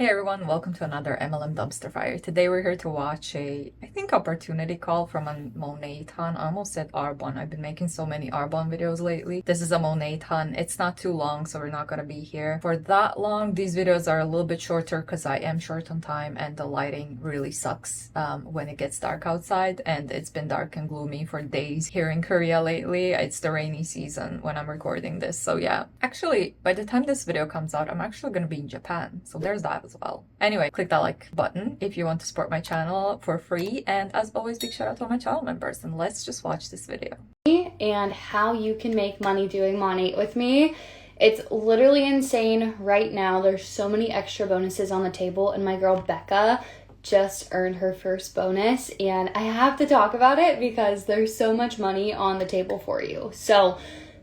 Hey everyone, welcome to another MLM dumpster fire. Today we're here to watch I think opportunity call from a Monat. I almost said arbonne. I've been making so many arbonne videos lately. This is a Monat. It's not too long, so we're not gonna be here for that long. These videos are a little bit shorter because I am short on time and the lighting really sucks when it gets dark outside, and it's been dark and gloomy for days here in Korea lately. It's the rainy season when I'm recording this, so yeah. Actually, by the time this video comes out, I'm actually gonna be in Japan, so there's that as well. Anyway, click that like button if you want to support my channel for free, and as always, big shout out to all my channel members, and let's just watch this video. And how you can make money doing Monat with me. It's literally insane right now. There's so many extra bonuses on the table, and my girl Becca just earned her first bonus, and I have to talk about it because there's so much money on the table for you. So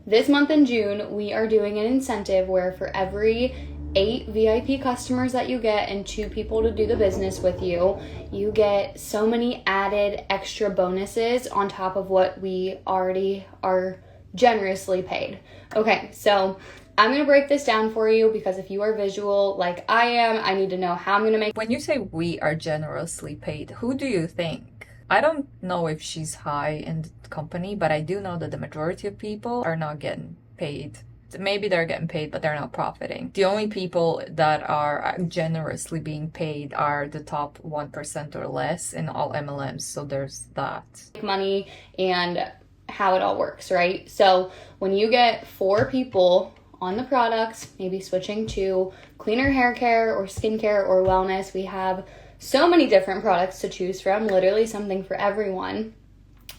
this month in June, we are doing an incentive where for every 8 VIP customers that you get and 2 people to do the business with you, you get so many added extra bonuses on top of what we already are generously paid. Okay, so I'm going to break this down for you because if you are visual like I am, I need to know how I'm going to make. When you say we are generously paid, who do you think? I don't know if she's high in the company, but I do know that the majority of people are not getting paid. Maybe they're getting paid, but they're not profiting. The only people that are generously being paid are the top 1% or less in all MLMs. So there's that. Money and how it all works, right? So when you get 4 people on the products, maybe switching to cleaner hair care or skincare or wellness, we have so many different products to choose from, literally something for everyone.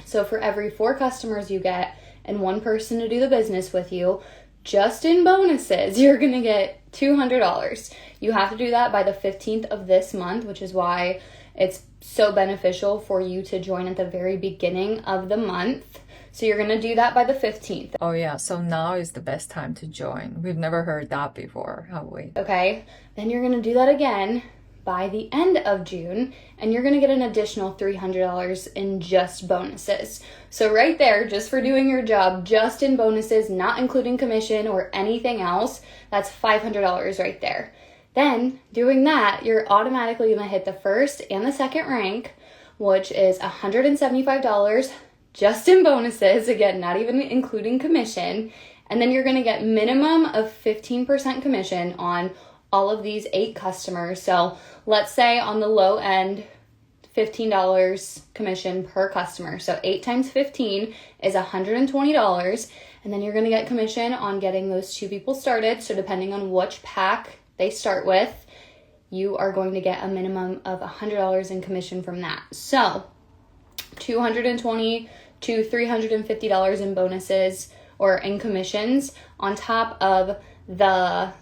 So for every 4 customers you get and 1 person to do the business with you, just in bonuses, you're going to get $200. You have to do that by the 15th of this month, which is why it's so beneficial for you to join at the very beginning of the month. So you're going to do that by the 15th. Oh yeah, so now is the best time to join. We've never heard that before, have we? Okay, then you're going to do that again by the end of June, and you're going to get an additional $300 in just bonuses. So right there, just for doing your job, just in bonuses, not including commission or anything else, that's $500 right there. Then doing that, you're automatically going to hit the first and the second rank, which is $175 just in bonuses, again, not even including commission. And then you're going to get minimum of 15% commission on all of these 8 customers. So let's say on the low end, $15 commission per customer. So 8 times 15 is $120. And then you're going to get commission on getting those 2 people started. So depending on which pack they start with, you are going to get a minimum of $100 in commission from that. So $220 to $350 in bonuses or in commissions on top of the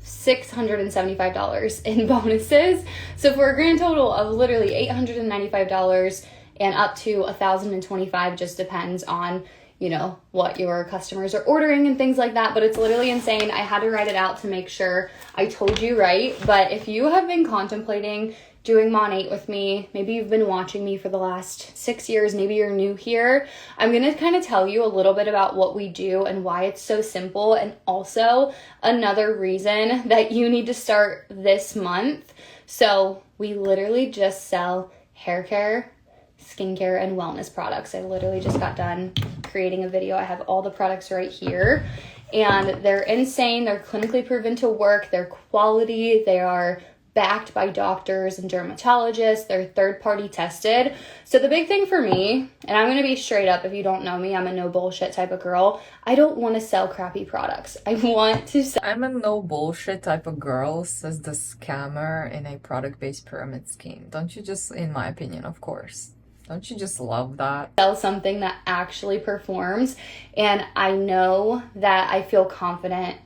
$675 in bonuses. So for a grand total of literally $895 and up to $1,025, just depends on, you know, what your customers are ordering and things like that. But it's literally insane. I had to write it out to make sure I told you right. But if you have been contemplating doing Monat with me, maybe you've been watching me for the last 6 years, maybe you're new here, I'm going to kind of tell you a little bit about what we do and why it's so simple, and also another reason that you need to start this month. So we literally just sell hair care, skincare, and wellness products. I literally just got done creating a video. I have all the products right here, and they're insane. They're clinically proven to work. They're quality. They are backed by doctors and dermatologists. They're third-party tested. So the big thing for me, and I'm going to be straight up, if you don't know me, I'm a no bullshit type of girl. I don't want to sell crappy products. I want to sell... I'm a no bullshit type of girl, says the scammer in a product-based pyramid scheme. Don't you just, in my opinion, of course, don't you just love that? Sell something that actually performs, and I know that I feel confident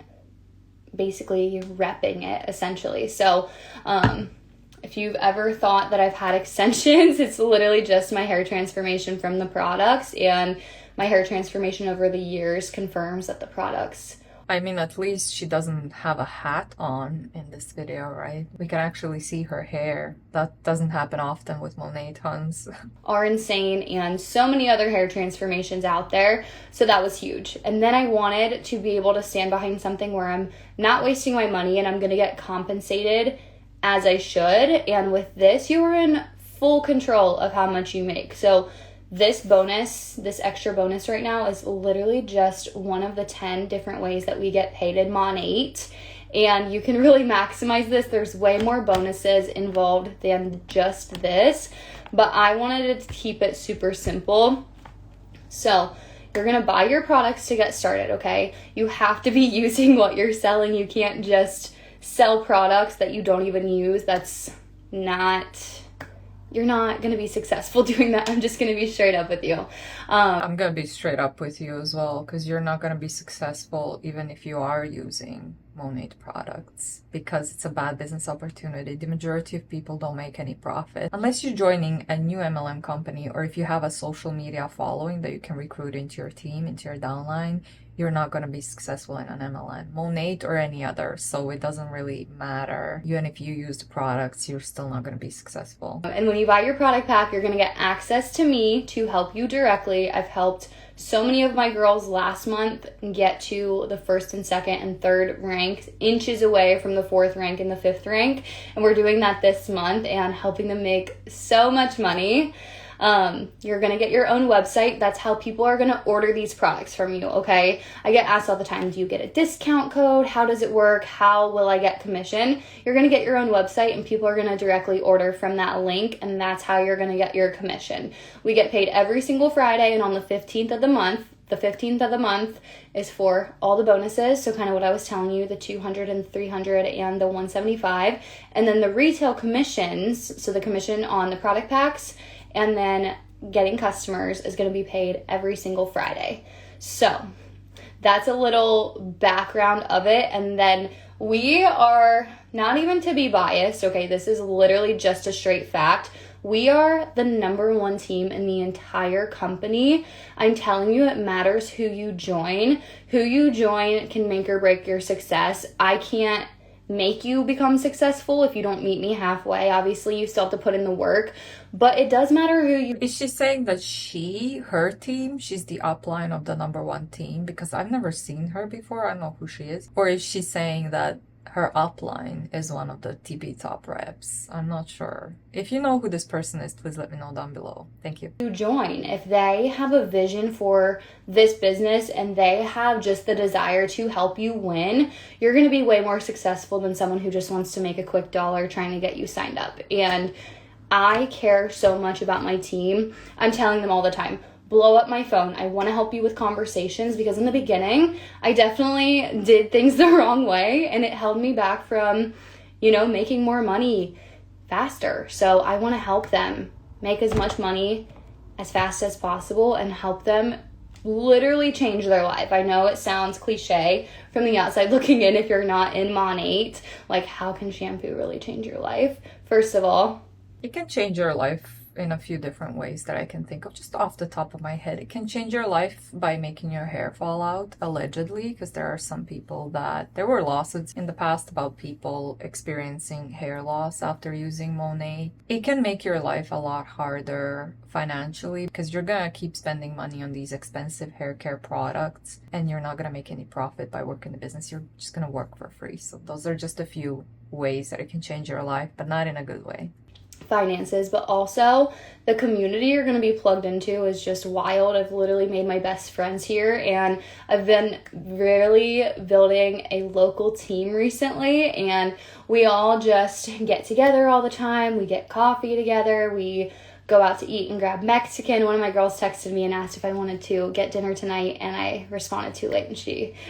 basically repping it essentially. So if you've ever thought that I've had extensions, it's literally just my hair transformation from the products, and my hair transformation over the years confirms that the products... I mean, at least she doesn't have a hat on in this video, right? We can actually see her hair. That doesn't happen often with Monat tons. Are insane, and so many other hair transformations out there. So that was huge. And then I wanted to be able to stand behind something where I'm not wasting my money and I'm going to get compensated as I should. And with this, you are in full control of how much you make. So this bonus, this extra bonus right now is literally just one of the 10 different ways that we get paid in Monat. And you can really maximize this. There's way more bonuses involved than just this, but I wanted to keep it super simple. So you're going to buy your products to get started, okay? You have to be using what you're selling. You can't just sell products that you don't even use. You're not going to be successful doing that. I'm just going to be straight up with you. I'm going to be straight up with you as well, because you're not going to be successful even if you are using Monat products, because it's a bad business opportunity. The majority of people don't make any profit unless you're joining a new MLM company, or if you have a social media following that you can recruit into your team, into your downline. You're not going to be successful in an MLM, Monat or any other. So it doesn't really matter. Even if you use the products, you're still not going to be successful. And when you buy your product pack, you're going to get access to me to help you directly. I've helped so many of my girls last month get to the first and second and third rank, inches away from the fourth rank and the fifth rank. And we're doing that this month and helping them make so much money. You're going to get your own website. That's how people are going to order these products from you, okay? I get asked all the time, do you get a discount code? How does it work? How will I get commission? You're going to get your own website and people are going to directly order from that link, and that's how you're going to get your commission. We get paid every single Friday, and on the 15th of the month, is for all the bonuses. So kind of what I was telling you, the 200 and 300 and the 175. And then the retail commissions, so the commission on the product packs, and then getting customers is going to be paid every single Friday. So that's a little background of it. And then we are, not even to be biased, okay, this is literally just a straight fact. We are the #1 team in the entire company. I'm telling you, it matters who you join. Who you join can make or break your success. I can't make you become successful if you don't meet me halfway. Obviously, you still have to put in the work, but it does matter who you... Is she saying that her team, she's the upline of the #1 team? Because I've never seen her before. I don't know who she is. Or is she saying that her upline is one of the TB top reps? I'm not sure. If you know who this person is, please let me know down below. Thank you. To join, if they have a vision for this business and they have just the desire to help you win, you're going to be way more successful than someone who just wants to make a quick dollar trying to get you signed up. And I care so much about my team. I'm telling them all the time, blow up my phone. I want to help you with conversations, because in the beginning, I definitely did things the wrong way and it held me back from, making more money faster. So I want to help them make as much money as fast as possible and help them literally change their life. I know it sounds cliche from the outside looking in if you're not in Monat. Like, how can shampoo really change your life? First of all, it can change your life in a few different ways that I can think of just off the top of my head. It can change your life by making your hair fall out, allegedly, because there are some people there were lawsuits in the past about people experiencing hair loss after using Monat. It can make your life a lot harder financially, because you're gonna keep spending money on these expensive hair care products and you're not gonna make any profit by working the business. You're just gonna work for free. So those are just a few ways that it can change your life, but not in a good way. Finances, but also the community you're going to be plugged into is just wild. I've literally made my best friends here, and I've been really building a local team recently, and we all just get together all the time. We get coffee together, we go out to eat and grab Mexican. One of my girls texted me and asked if I wanted to get dinner tonight, and I responded too late, and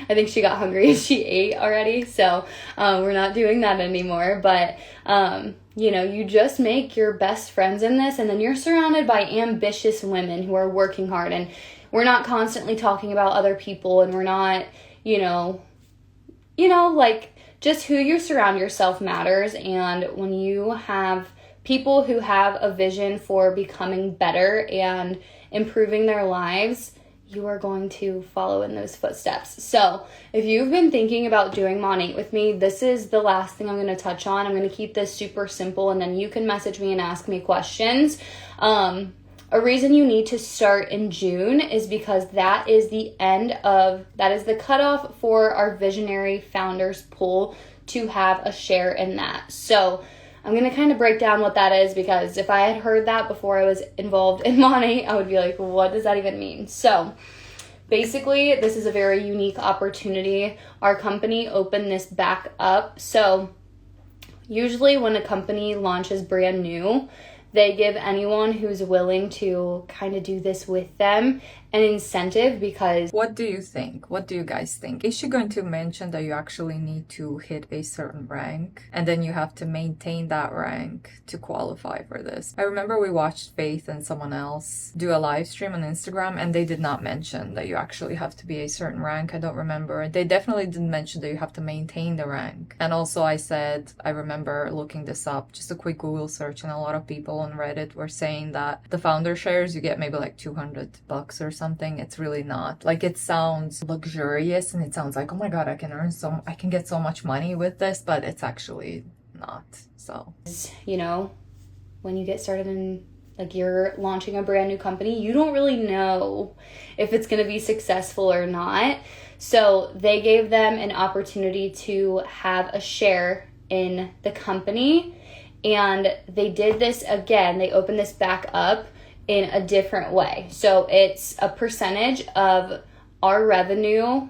I think she got hungry and she ate already. So we're not doing that anymore. But you just make your best friends in this, and then you're surrounded by ambitious women who are working hard, and we're not constantly talking about other people, and we're not, just who you surround yourself matters. And when you have people who have a vision for becoming better and improving their lives, you are going to follow in those footsteps. So if you've been thinking about doing Monat with me, this is the last thing I'm going to touch on. I'm going to keep this super simple, and then you can message me and ask me questions. A reason you need to start in June is because that is the cutoff for our visionary founders pool to have a share in that. So I'm going to kind of break down what that is, because if I had heard that before I was involved in Monat, I would be like, what does that even mean? So basically, this is a very unique opportunity. Our company opened this back up. So usually when a company launches brand new, they give anyone who's willing to kind of do this with them an incentive, because... What do you think? What do you guys think? Is she going to mention that you actually need to hit a certain rank and then you have to maintain that rank to qualify for this? I remember we watched Faith and someone else do a live stream on Instagram, and they did not mention that you actually have to be a certain rank. I don't remember. They definitely didn't mention that you have to maintain the rank. And also I said, I remember looking this up, just a quick Google search, and a lot of people on Reddit were saying that the founder shares, you get maybe like $200 or something. It's really not. Like, it sounds luxurious and it sounds like, oh my god, I can get so much money with this, but it's actually not. So, you know, when you get started in, like, you're launching a brand new company, you don't really know if it's going to be successful or not. So they gave them an opportunity to have a share in the company. And they did this again. They opened this back up in a different way. So it's a percentage of our revenue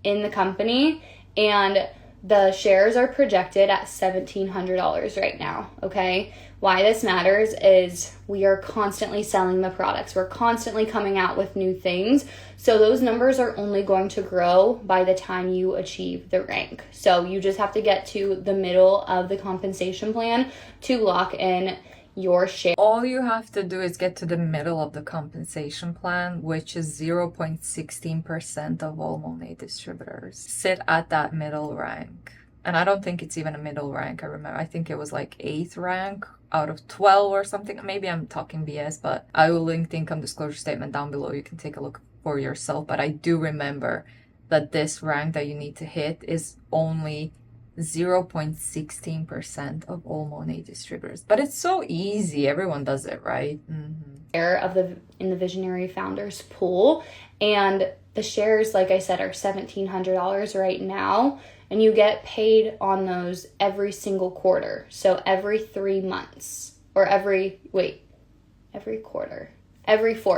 in the company, and the shares are projected at $1,700 right now, okay? Why this matters is we are constantly selling the products. We're constantly coming out with new things. So those numbers are only going to grow by the time you achieve the rank. So you just have to get to the middle of the compensation plan to lock in your share. All you have to do is get to the middle of the compensation plan, which is 0.16% of all Monat distributors. Sit at that middle rank. And I don't think it's even a middle rank. I think it was like 8th rank out of 12 or something. Maybe I'm talking BS, but I will link the income disclosure statement down below. You can take a look for yourself. But I do remember that this rank that you need to hit is only 0.16% of all Monat distributors. But it's so easy. Everyone does it, right? In the Visionary Founders pool. And the shares, like I said, are $1,700 right now. And you get paid on those every single quarter. So every 3 months. Or every 4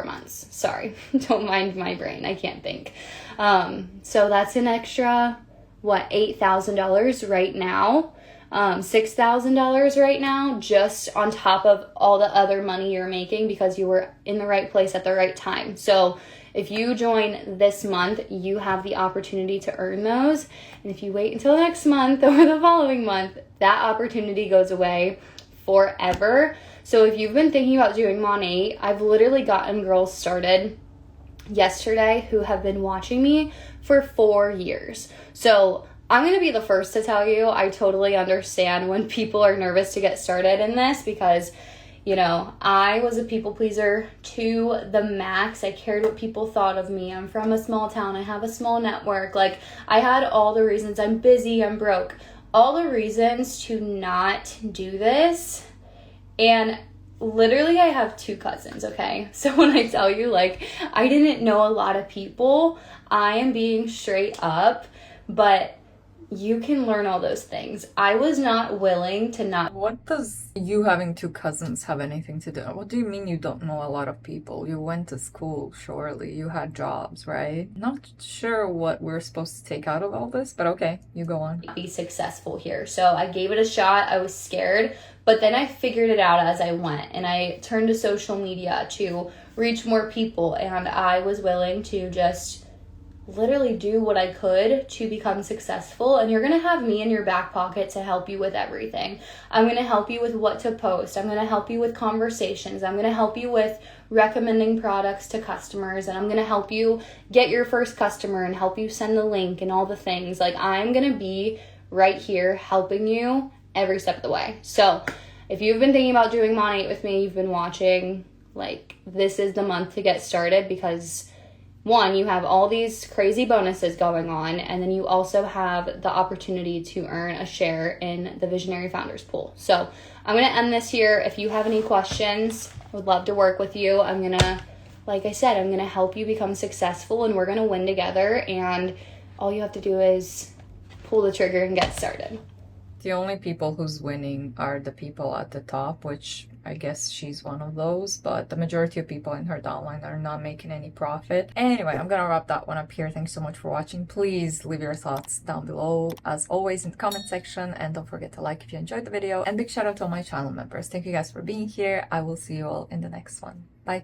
months. Sorry. Don't mind my brain. I can't think. So that's an extra... $8,000 right now, $6,000 right now, just on top of all the other money you're making because you were in the right place at the right time. So if you join this month, you have the opportunity to earn those. And if you wait until next month or the following month, that opportunity goes away forever. So if you've been thinking about doing Monat, I've literally gotten girls started yesterday who have been watching me for 4 years. So I'm going to be the first to tell you, I totally understand when people are nervous to get started in this, because, you know, I was a people pleaser to the max. I cared what people thought of me. I'm from a small town. I have a small network. Like, I had all the reasons. I'm busy. I'm broke. All the reasons to not do this. And literally, I have 2 cousins, okay? So when I tell you, like, I didn't know a lot of people, I am being straight up, but you can learn all those things. I was not willing to not... What does you having 2 cousins have anything to do? What do you mean you don't know a lot of people? You went to school, surely. You had jobs, right? Not sure what we're supposed to take out of all this, but okay, you go on. Be successful here. So I gave it a shot. I was scared, but then I figured it out as I went, and I turned to social media to reach more people, and I was willing to just literally do what I could to become successful. And you're going to have me in your back pocket to help you with everything. I'm going to help you with what to post. I'm going to help you with conversations. I'm going to help you with recommending products to customers. And I'm going to help you get your first customer and help you send the link and all the things. Like, I'm going to be right here helping you every step of the way. So if you've been thinking about doing Monat with me, you've been watching, like, this is the month to get started, because 1, you have all these crazy bonuses going on, and then you also have the opportunity to earn a share in the Visionary Founders pool. So I'm going to end this here. If you have any questions, I would love to work with you. I'm going to, like I said, I'm going to help you become successful, and we're going to win together, and all you have to do is pull the trigger and get started. The only people who's winning are the people at the top, which I guess she's one of those, but the majority of people in her downline are not making any profit. Anyway, I'm gonna wrap that one up here. Thanks so much for watching. Please leave your thoughts down below, as always, in the comment section, and don't forget to like if you enjoyed the video. And big shout out to all my channel members. Thank you guys for being here. I will see you all in the next one. Bye.